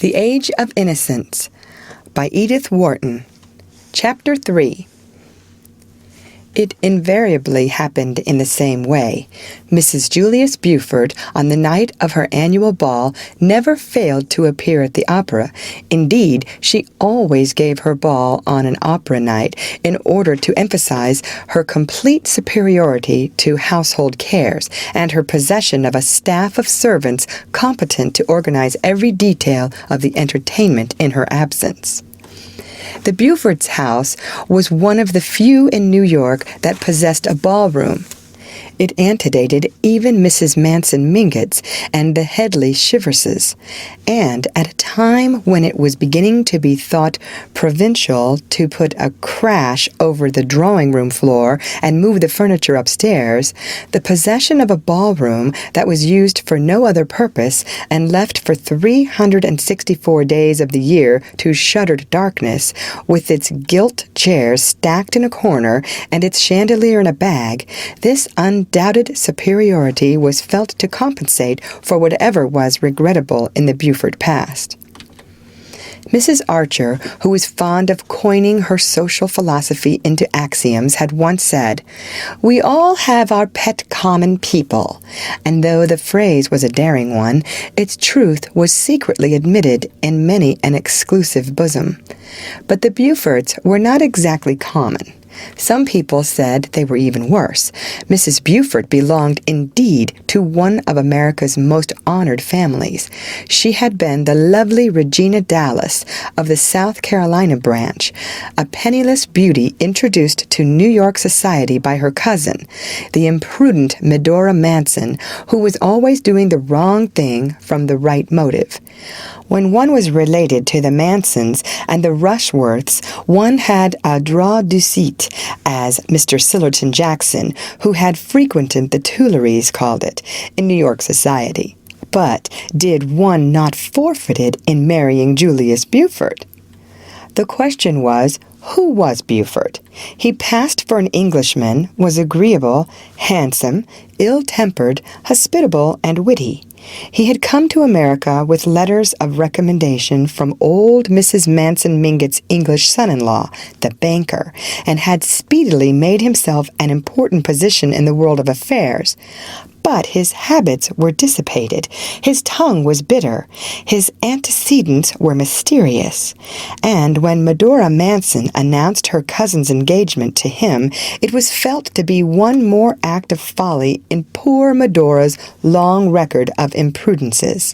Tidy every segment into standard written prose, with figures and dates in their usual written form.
The Age of Innocence by Edith Wharton. Chapter 3. It invariably happened in the same way. Mrs. Julius Beaufort, on the night of her annual ball, never failed to appear at the opera. Indeed, she always gave her ball on an opera night in order to emphasise her complete superiority to household cares and her possession of a staff of servants competent to organise every detail of the entertainment in her absence. The Beauforts' house was one of the few in New York that possessed a ballroom. It antedated even Mrs. Manson Mingott's and the Headley Chiverses, and at a time when it was beginning to be thought provincial to put a crash over the drawing-room floor and move the furniture upstairs, the possession of a ballroom that was used for no other purpose and left for 364 days of the year to shuttered darkness, with its gilt chairs stacked in a corner and its chandelier in a bag, this undoubted superiority was felt to compensate for whatever was regrettable in the Beaufort past. Mrs. Archer, who was fond of coining her social philosophy into axioms, had once said, "We all have our pet common people," and though the phrase was a daring one, its truth was secretly admitted in many an exclusive bosom. But the Beauforts were not exactly common. Some people said they were even worse. Mrs. Beaufort belonged indeed to one of America's most honored families. She had been the lovely Regina Dallas of the South Carolina branch, a penniless beauty introduced to New York society by her cousin, the imprudent Medora Manson, who was always doing the wrong thing from the right motive. When one was related to the Mansons and the Rushworths, one had a droit de cite, as Mr. Sillerton Jackson, who had frequented the Tuileries, called it, in New York society. But did one not forfeit it in marrying Julius Beaufort? The question was, who was Beaufort? He passed for an Englishman, was agreeable, handsome, ill-tempered, hospitable, and witty. He had come to America with letters of recommendation from old Mrs. Manson Mingott's English son-in-law, the banker, and had speedily made himself an important position in the world of affairs. But his habits were dissipated, his tongue was bitter, his antecedents were mysterious, and when Medora Manson announced her cousin's engagement to him, it was felt to be one more act of folly in poor Medora's long record of imprudences.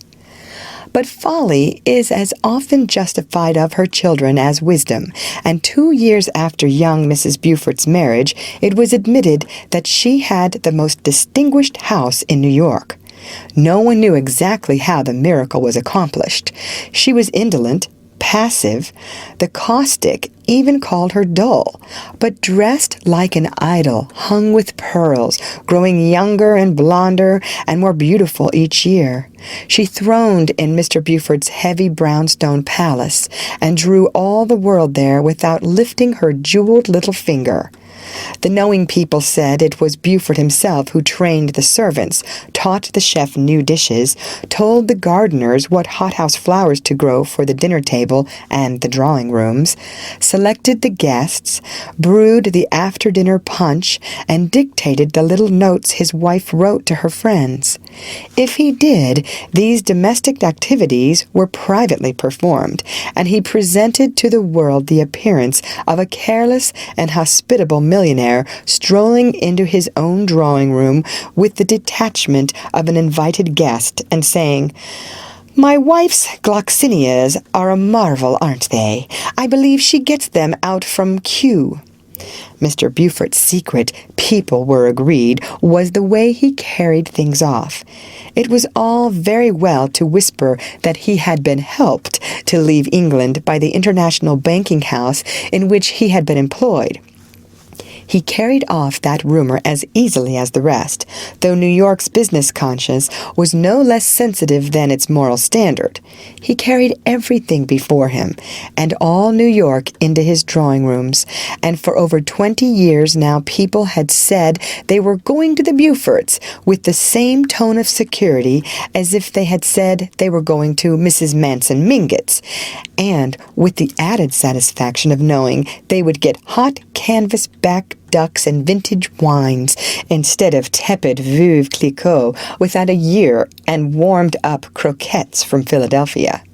But folly is as often justified of her children as wisdom, and 2 years after young Mrs. Beaufort's marriage, it was admitted that she had the most distinguished house in New York. No one knew exactly how the miracle was accomplished. She was indolent, passive, the caustic even called her dull, but dressed like an idol, hung with pearls, growing younger and blonder and more beautiful each year. She throned in Mr. Beaufort's heavy brownstone palace and drew all the world there without lifting her jeweled little finger. The knowing people said it was Beaufort himself who trained the servants, taught the chef new dishes, told the gardeners what hothouse flowers to grow for the dinner table and the drawing rooms, selected the guests, brewed the after-dinner punch, and dictated the little notes his wife wrote to her friends. If he did, these domestic activities were privately performed, and he presented to the world the appearance of a careless and hospitable millionaire strolling into his own drawing-room with the detachment of an invited guest and saying, "My wife's gloxinias are a marvel, aren't they? I believe she gets them out from Kew." Mr. Beaufort's secret, people were agreed, was the way he carried things off. It was all very well to whisper that he had been helped to leave England by the international banking house in which he had been employed. He carried off that rumor as easily as the rest, though New York's business conscience was no less sensitive than its moral standard. He carried everything before him, and all New York into his drawing rooms, and for over 20 years now people had said they were going to the Beauforts with the same tone of security as if they had said they were going to Mrs. Manson Mingott's, and with the added satisfaction of knowing they would get hot canvas-back ducks and vintage wines instead of tepid Veuve Clicquot without a year and warmed-up croquettes from Philadelphia.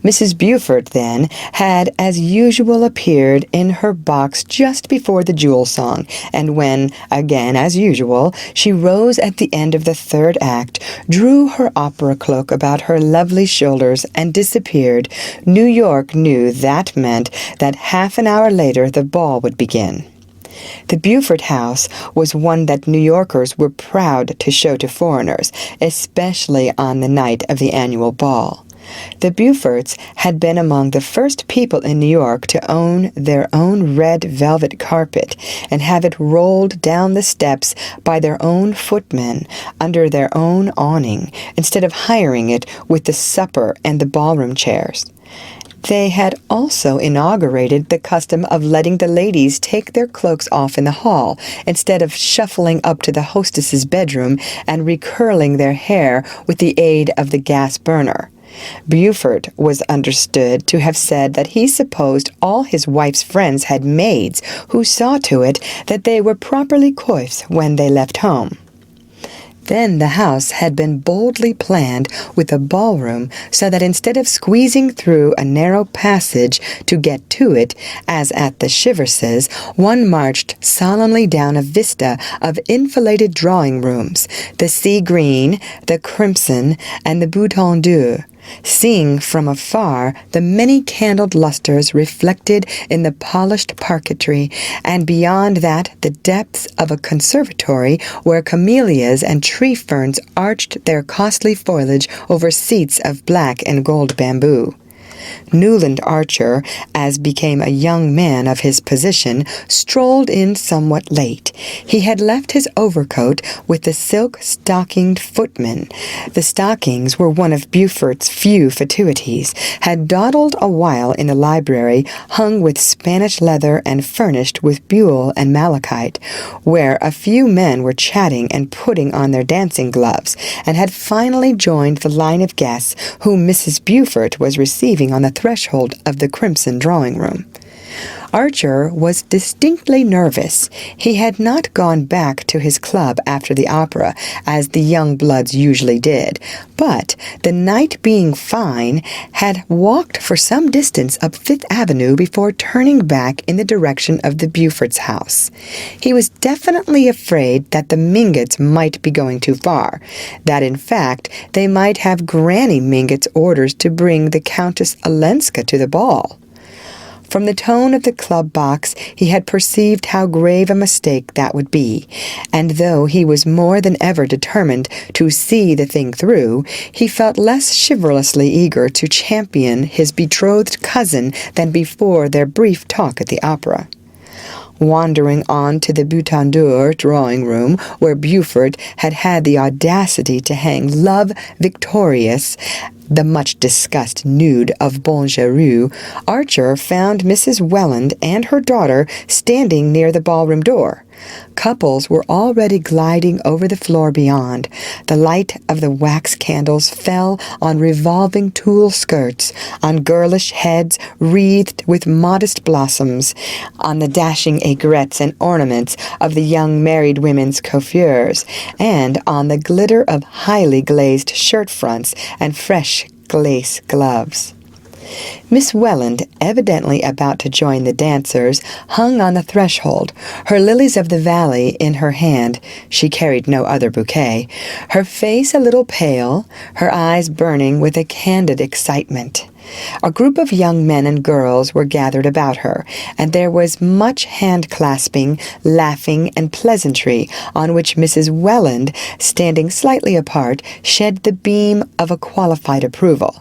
Mrs. Beaufort, then, had as usual appeared in her box just before the jewel song, and when, again as usual, she rose at the end of the third act, drew her opera cloak about her lovely shoulders, and disappeared, New York knew that meant that half an hour later the ball would begin. The Beaufort house was one that New Yorkers were proud to show to foreigners, especially on the night of the annual ball. The Beauforts had been among the first people in New York to own their own red velvet carpet and have it rolled down the steps by their own footmen under their own awning, instead of hiring it with the supper and the ballroom chairs. They had also inaugurated the custom of letting the ladies take their cloaks off in the hall, instead of shuffling up to the hostess's bedroom and recurling their hair with the aid of the gas burner. Beaufort was understood to have said that he supposed all his wife's friends had maids who saw to it that they were properly coiffed when they left home. Then the house had been boldly planned with a ballroom so that instead of squeezing through a narrow passage to get to it, as at the Chiverses, one marched solemnly down a vista of enfiladed drawing rooms, the sea green, the crimson, and the bouton d'or, seeing from afar the many-candled lustres reflected in the polished parquetry, and beyond that the depths of a conservatory where camellias and tree ferns arched their costly foliage over seats of black and gold bamboo. Newland Archer, as became a young man of his position, strolled in somewhat late. He had left his overcoat with the silk-stockinged footman. The stockings were one of Beaufort's few fatuities, had dawdled a while in the library, hung with Spanish leather and furnished with buhl and malachite, where a few men were chatting and putting on their dancing gloves, and had finally joined the line of guests whom Mrs. Beaufort was receiving on the threshold of the crimson drawing-room. Archer was distinctly nervous. He had not gone back to his club after the opera, as the young bloods usually did, but, the night being fine, had walked for some distance up Fifth Avenue before turning back in the direction of the Beauforts' house. He was definitely afraid that the Mingotts might be going too far, that in fact they might have Granny Mingott's orders to bring the Countess Olenska to the ball. From the tone of the club box, he had perceived how grave a mistake that would be, and though he was more than ever determined to see the thing through, he felt less chivalrously eager to champion his betrothed cousin than before their brief talk at the opera. Wandering on to the Bouton d'Or drawing-room, where Beaufort had had the audacity to hang Love Victorious, the much-discussed nude of Bonjarou, Archer found Mrs. Welland and her daughter standing near the ballroom door. Couples were already gliding over the floor beyond. The light of the wax candles fell on revolving tulle skirts, on girlish heads wreathed with modest blossoms, on the dashing aigrettes and ornaments of the young married women's coiffures, and on the glitter of highly glazed shirt fronts and fresh lace gloves. Miss Welland, evidently about to join the dancers, hung on the threshold, her lilies of the valley in her hand. She carried no other bouquet, her face a little pale, her eyes burning with a candid excitement. A group of young men and girls were gathered about her, and there was much hand-clasping, laughing, and pleasantry, on which Mrs. Welland, standing slightly apart, shed the beam of a qualified approval.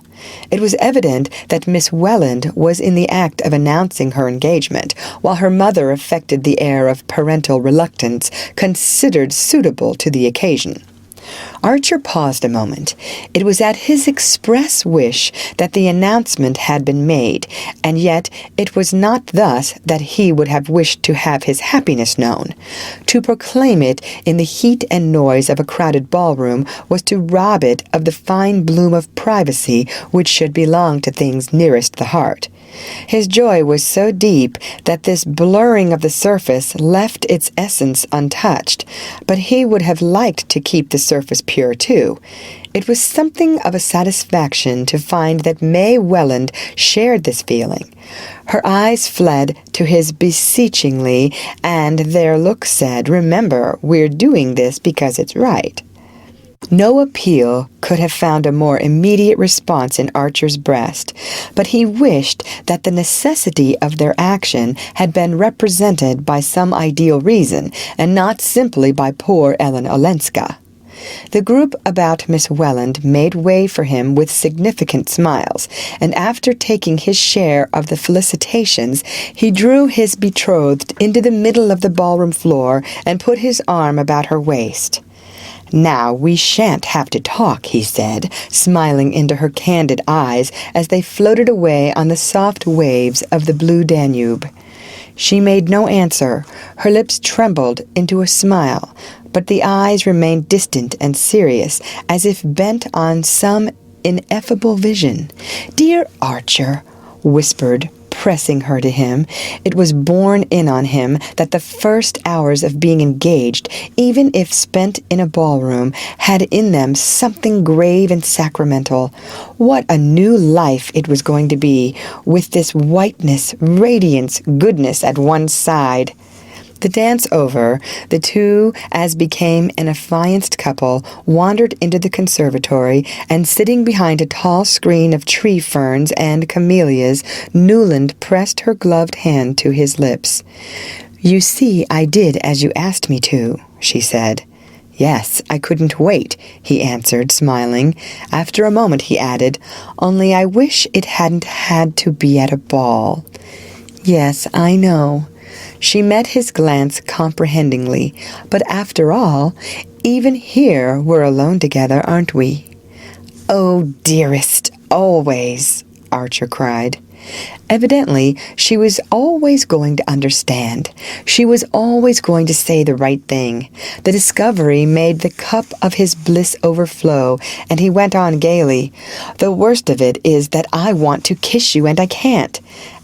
It was evident that Miss Welland was in the act of announcing her engagement, while her mother affected the air of parental reluctance considered suitable to the occasion. Archer paused a moment. It was at his express wish that the announcement had been made, and yet it was not thus that he would have wished to have his happiness known. To proclaim it in the heat and noise of a crowded ballroom was to rob it of the fine bloom of privacy which should belong to things nearest the heart. His joy was so deep that this blurring of the surface left its essence untouched, but he would have liked to keep the surface pure too. It was something of a satisfaction to find that May Welland shared this feeling. Her eyes fled to his beseechingly, and their look said, "Remember, we're doing this because it's right." No appeal could have found a more immediate response in Archer's breast, but he wished that the necessity of their action had been represented by some ideal reason, and not simply by poor Ellen Olenska. The group about Miss Welland made way for him with significant smiles, and after taking his share of the felicitations, he drew his betrothed into the middle of the ballroom floor and put his arm about her waist. "Now we shan't have to talk," he said, smiling into her candid eyes as they floated away on the soft waves of the blue Danube. She made no answer. Her lips trembled into a smile, but the eyes remained distant and serious, as if bent on some ineffable vision. "Dear Archer," whispered, pressing her to him, it was borne in on him that the first hours of being engaged, even if spent in a ballroom, had in them something grave and sacramental. What a new life it was going to be, with this whiteness, radiance, goodness at one side. The dance over, the two, as became an affianced couple, wandered into the conservatory, and sitting behind a tall screen of tree ferns and camellias, Newland pressed her gloved hand to his lips. "You see, I did as you asked me to," she said. "Yes, I couldn't wait," he answered, smiling. After a moment he added, "Only I wish it hadn't had to be at a ball." "Yes, I know." She met his glance comprehendingly. "But after all, even here we're alone together, aren't we?" "Oh, dearest, always," Archer cried. Evidently, she was always going to understand. She was always going to say the right thing. The discovery made the cup of his bliss overflow, and he went on gaily, "The worst of it is that I want to kiss you, and I can't."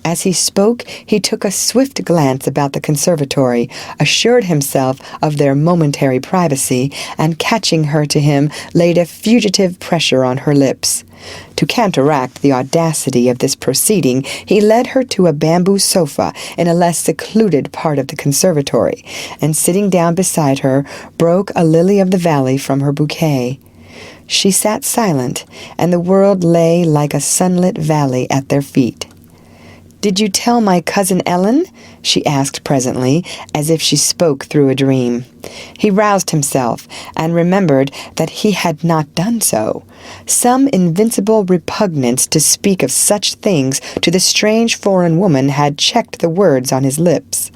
As he spoke, he took a swift glance about the conservatory, assured himself of their momentary privacy, and catching her to him, laid a fugitive pressure on her lips. To counteract the audacity of this proceeding, he led her to a bamboo sofa in a less secluded part of the conservatory, and sitting down beside her, broke a lily of the valley from her bouquet. She sat silent, and the world lay like a sunlit valley at their feet. "Did you tell my cousin Ellen?" she asked presently, as if she spoke through a dream. He roused himself, and remembered that he had not done so. Some invincible repugnance to speak of such things to the strange foreign woman had checked the words on his lips.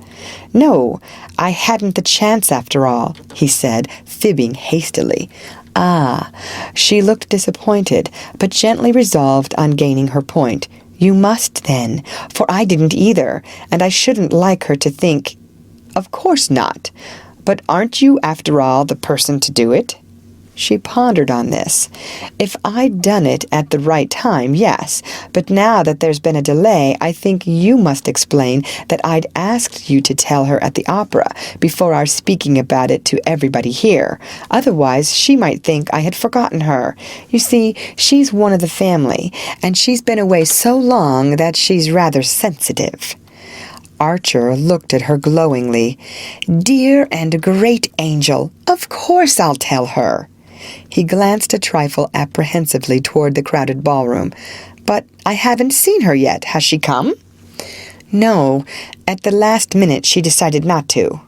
"No, I hadn't the chance after all," he said, fibbing hastily. "Ah." She looked disappointed, but gently resolved on gaining her point. "You must, then, for I didn't either, and I shouldn't like her to think—" "Of course not. But aren't you, after all, the person to do it?" She pondered on this. "If I'd done it at the right time, yes. But now that there's been a delay, I think you must explain that I'd asked you to tell her at the opera, before our speaking about it to everybody here. Otherwise, she might think I had forgotten her. You see, she's one of the family, and she's been away so long that she's rather sensitive." Archer looked at her glowingly. "Dear and great angel, of course I'll tell her." He glanced a trifle apprehensively toward the crowded ballroom. "But I haven't seen her yet. Has she come?" "No. At the last minute she decided not to."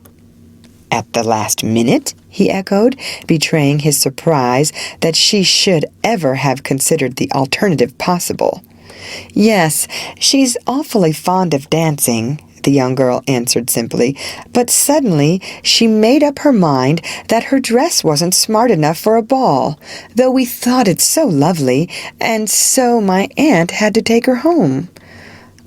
"At the last minute?" he echoed, betraying his surprise that she should ever have considered the alternative possible. "Yes, she's awfully fond of dancing," the young girl answered simply, "but suddenly she made up her mind that her dress wasn't smart enough for a ball, though we thought it so lovely, and so my aunt had to take her home."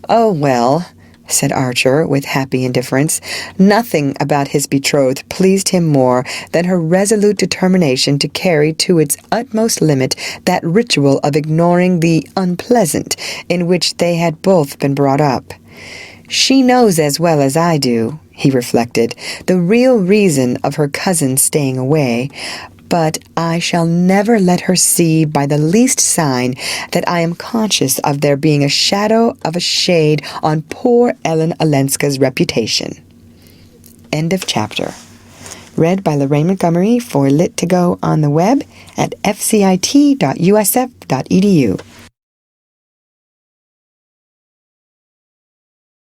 "Oh, well," said Archer with happy indifference. Nothing about his betrothed pleased him more than her resolute determination to carry to its utmost limit that ritual of ignoring the unpleasant in which they had both been brought up. "She knows as well as I do," he reflected, "the real reason of her cousin's staying away, but I shall never let her see by the least sign that I am conscious of there being a shadow of a shade on poor Ellen Olenska's reputation." End of chapter. Read by Lorraine Montgomery for Lit to Go on the web at fcit.usf.edu.